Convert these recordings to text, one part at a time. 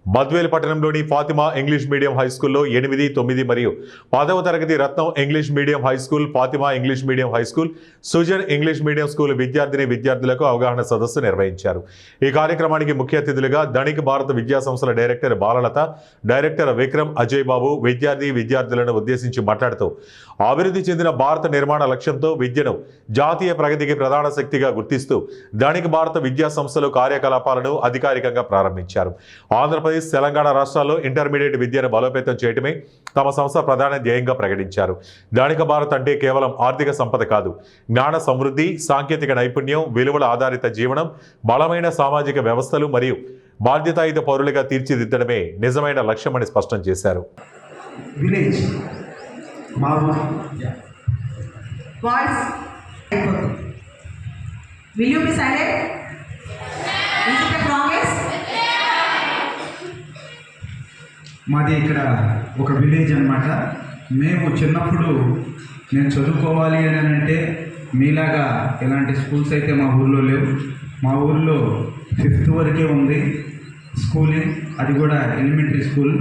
బద్వేల్ పట్టణంలోని Fatima English medium high స్కూల్లో 8, 9 మరియు 10వ తరగతి Ratnam English medium high school, Fatima English medium high school, Sujan English medium school విద్యార్థులకు అవగాహన సదస్సు నిర్వహించారు. ఈ కార్యక్రమానికి ముఖ్య అతిథులుగా ధనిక్ భారత్ విద్యా సంస్థల డైరెక్టర్ బాలలత, డైరెక్టర్ విక్రమ్ అజయ్ బాబు విద్యార్థులను ఉద్దేశించి మాట్లాడుతూ అభివృద్ధి చెందిన భారత నిర్మాణ లక్ష్యంతో విద్యను జాతీయ ప్రగతికి ప్రధాన శక్తిగా గుర్తిస్తూ ధనిక్ భారత విద్యా సంస్థలు కార్యకలాపాలను అధికారికంగా ప్రారంభించారు. ఆంధ్రప్రదేశ్, తెలంగాణ రాష్ట్రాల్లో ఇంటర్మీడియట్ విద్యను బలోపేతం చేయడమే తమ సంస్థ ప్రధాన ధ్యేయంగా ప్రకటించారు. ధనిక్ భారత్ అంటే కేవలం ఆర్థిక సంపద కాదు, జ్ఞాన సమృద్ధి, సాంకేతిక నైపుణ్యం, విలువల ఆధారిత జీవనం, బలమైన సామాజిక వ్యవస్థలు మరియు బాధ్యతాయుత పౌరులుగా తీర్చిదిద్దడమే నిజమైన లక్ష్యమని స్పష్టం చేశారు. మాది ఇక్కడ ఒక విలేజ్ అన్నమాట. మేము చిన్నప్పుడు నేను చదువుకోవాలి అని అంటే మీలాగా ఇలాంటి స్కూల్స్ అయితే మా ఊళ్ళో లేవు. మా ఊళ్ళో 5th వరకే ఉంది స్కూలింగ్, అది కూడా ఎలిమెంటరీ స్కూల్.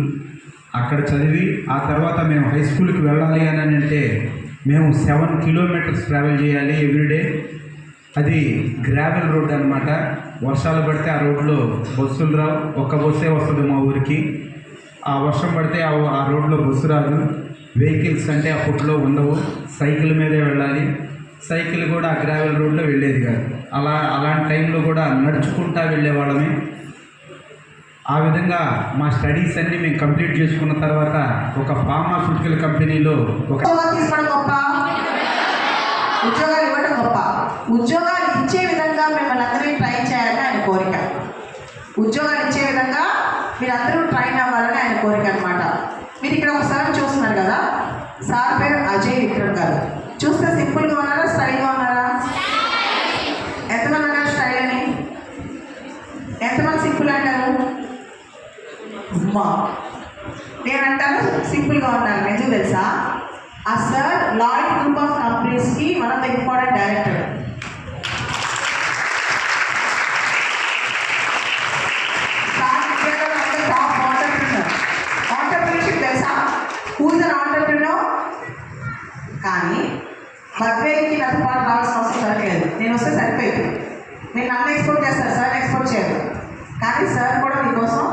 అక్కడ చదివి ఆ తర్వాత మేము హై స్కూల్కి వెళ్ళాలి అని అంటే మేము 7 కిలోమీటర్స్ ట్రావెల్ చేయాలి ఎవ్రీడే. అది గ్రావెల్ రోడ్ అనమాట. వర్షాలు పడితే ఆ రోడ్లో బస్సులు రావు, ఒక్క బస్సే వస్తుంది మా ఊరికి. ఆ వర్షం పడితే ఆ రోడ్లో బస్సు రాదు, వెహికల్స్ అంటే అప్పట్లో ఉండవు, సైకిల్ మీదే వెళ్ళాలి. సైకిల్ కూడా ఆ గ్రావెల్ రోడ్లో వెళ్ళేది కాదు. అలాంటి టైంలో కూడా నడుచుకుంటా వెళ్ళేవాళ్ళమే. ఆ విధంగా మా స్టడీస్ అన్నీ మేము కంప్లీట్ చేసుకున్న తర్వాత ఒక ఫార్మాస్యూటికల్ కంపెనీలో ఉద్యోగాలు ఇచ్చే విధంగా మిమ్మల్ని అందరినీ ట్రైన్ చేయాలని ఆయన కోరిక. ఉద్యోగాలు ఇచ్చే విధంగా మీరందరూ ట్రైన్ అవ్వాలని ఆయన కోరిక అనమాట. మీరు ఇక్కడ ఒకసారి చూస్తున్నారు కదా, సార్ పేరు అజయ్ విక్రమ్ గారు. చూస్తే సింపుల్గా ఉన్నారా, స్టైల్గా ఉన్నారా? ఎంతమంది అన్నారు స్టైల్ అని? ఎంతమంది సింపుల్ అంటారు? నేను అంటాను సింపుల్గా ఉన్నారు. ఎందుకు తెలుసా? ఆ సార్ లాయిడ్ గ్రూప్ ఆఫ్ కంపెనీస్కి one of the important director. కానీ బద్వేల్కి నాకు పాటు రావాల్సిన అవసరం సరిపోయేది. నేను వస్తే సరిపోయింది. నేను నన్ను ఎక్స్పోర్ట్ చేస్తాను, సార్ ఎక్స్పోర్ట్ చేయదు. కానీ సార్ కూడా మీకోసం